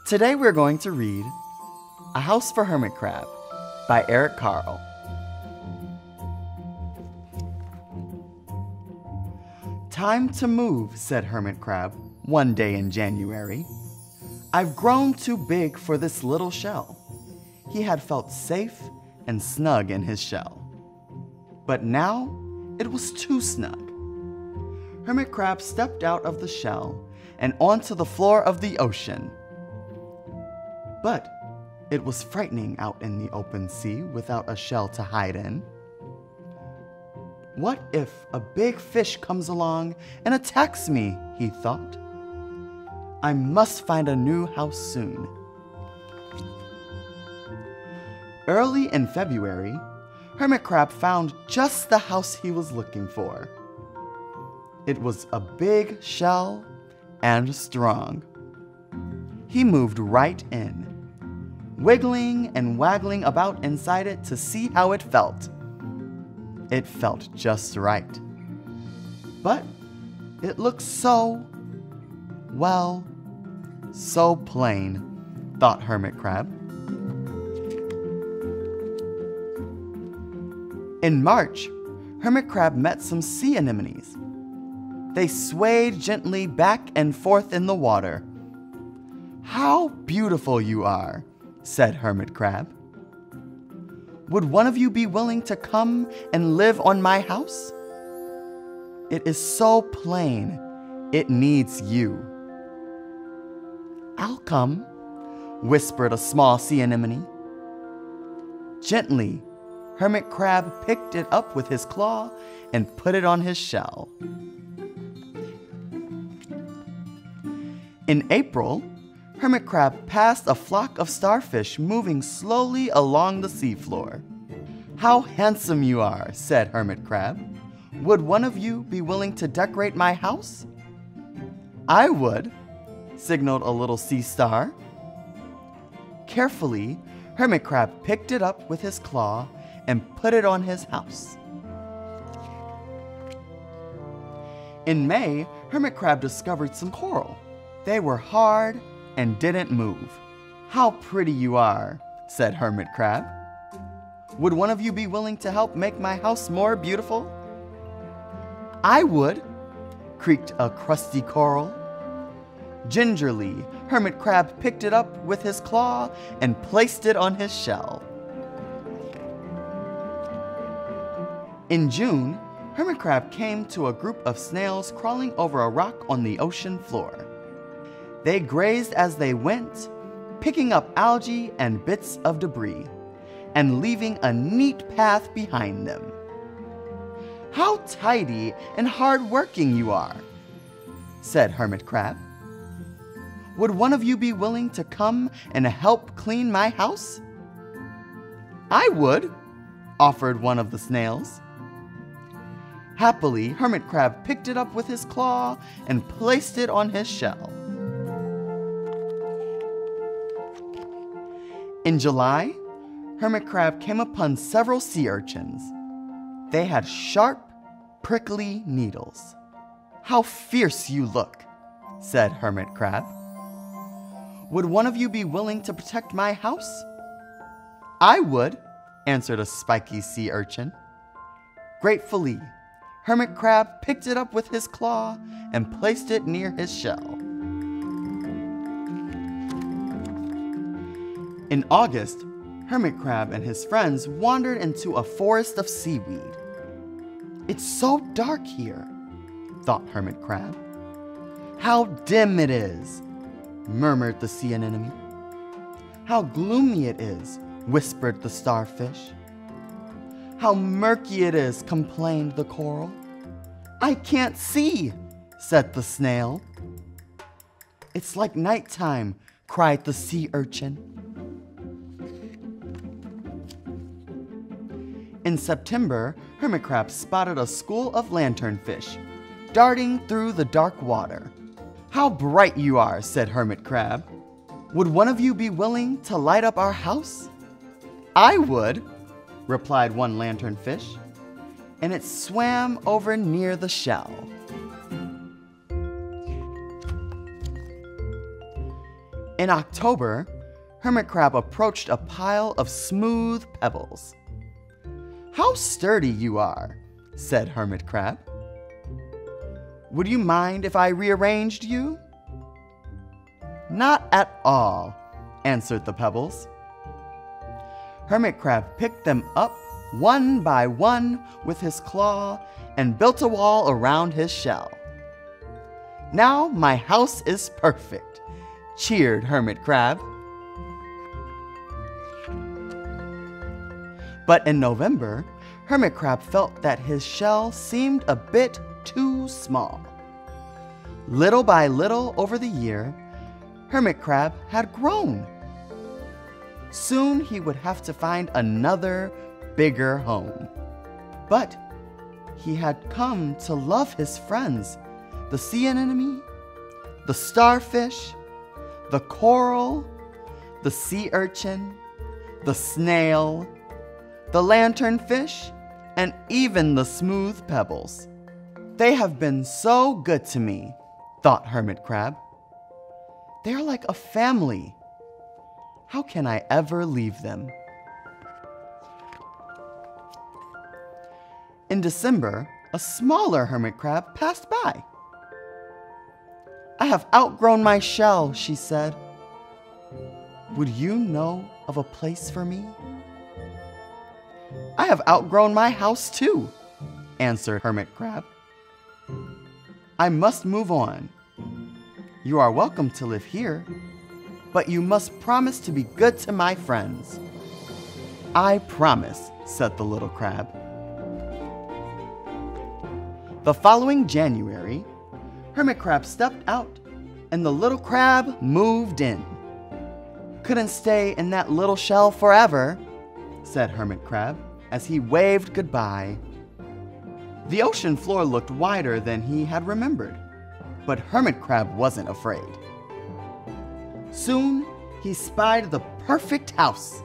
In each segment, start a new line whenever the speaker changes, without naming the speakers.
Today we're going to read A House for Hermit Crab by Eric Carle. Time to move, said Hermit Crab one day in January. I've grown too big for this little shell. He had felt safe and snug in his shell. But now it was too snug. Hermit Crab stepped out of the shell and onto the floor of the ocean. But it was frightening out in the open sea without a shell to hide in. What if a big fish comes along and attacks me, he thought. I must find a new house soon. Early in February, Hermit Crab found just the house he was looking for. It was a big shell and strong. He moved right in, wiggling and waggling about inside it to see how it felt. It felt just right. But it looked so, well, so plain, thought Hermit Crab. In March, Hermit Crab met some sea anemones. They swayed gently back and forth in the water. How beautiful you are, said Hermit Crab. Would one of you be willing to come and live on my house? It is so plain, it needs you. I'll come, whispered a small sea anemone. Gently, Hermit Crab picked it up with his claw and put it on his shell. In April, Hermit Crab passed a flock of starfish moving slowly along the seafloor. How handsome you are, said Hermit Crab. Would one of you be willing to decorate my house? I would, signaled a little sea star. Carefully, Hermit Crab picked it up with his claw and put it on his house. In May, Hermit Crab discovered some coral. They were hard and didn't move. How pretty you are, said Hermit Crab. Would one of you be willing to help make my house more beautiful? I would, creaked a crusty coral. Gingerly, Hermit Crab picked it up with his claw and placed it on his shell. In June, Hermit Crab came to a group of snails crawling over a rock on the ocean floor. They grazed as they went, picking up algae and bits of debris, and leaving a neat path behind them. How tidy and hard-working you are, said Hermit Crab. Would one of you be willing to come and help clean my house? I would, offered one of the snails. Happily, Hermit Crab picked it up with his claw and placed it on his shell. In July, Hermit Crab came upon several sea urchins. They had sharp, prickly needles. How fierce you look, said Hermit Crab. Would one of you be willing to protect my house? I would, answered a spiky sea urchin. Gratefully, Hermit Crab picked it up with his claw and placed it near his shell. In August, Hermit Crab and his friends wandered into a forest of seaweed. It's so dark here, thought Hermit Crab. How dim it is, murmured the sea anemone. How gloomy it is, whispered the starfish. How murky it is, complained the coral. I can't see, said the snail. It's like nighttime, cried the sea urchin. In September, Hermit Crab spotted a school of lanternfish darting through the dark water. How bright you are, said Hermit Crab. Would one of you be willing to light up our house? I would, replied one lanternfish, and it swam over near the shell. In October, Hermit Crab approached a pile of smooth pebbles. "How sturdy you are," said Hermit Crab. "Would you mind if I rearranged you?" "Not at all," answered the pebbles. Hermit Crab picked them up one by one with his claw and built a wall around his shell. "Now my house is perfect," cheered Hermit Crab. But in November, Hermit Crab felt that his shell seemed a bit too small. Little by little over the year, Hermit Crab had grown. Soon he would have to find another, bigger home. But he had come to love his friends, the sea anemone, the starfish, the coral, the sea urchin, the snail, the lanternfish, and even the smooth pebbles. "They have been so good to me," thought Hermit Crab. "They are like a family. How can I ever leave them?" In December, a smaller hermit crab passed by. "I have outgrown my shell," she said. "Would you know of a place for me?" "I have outgrown my house too," answered Hermit Crab. "I must move on. You are welcome to live here, but you must promise to be good to my friends." "I promise," said the little crab. The following January, Hermit Crab stepped out and the little crab moved in. "Couldn't stay in that little shell forever," said Hermit Crab as he waved goodbye. The ocean floor looked wider than he had remembered, but Hermit Crab wasn't afraid. Soon he spied the perfect house,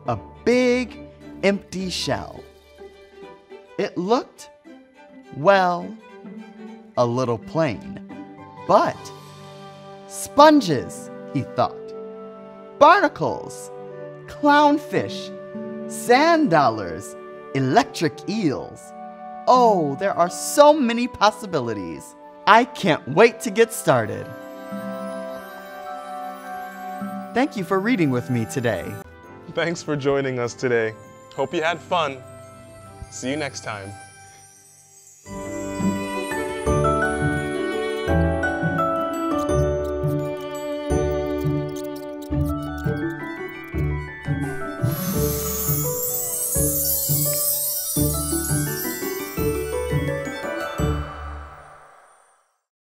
a big, empty shell. It looked, well, a little plain, but sponges, he thought, barnacles, clownfish, sand dollars, electric eels. Oh, there are so many possibilities. I can't wait to get started. Thank you for reading with me today.
Thanks for joining us today. Hope you had fun. See you next time.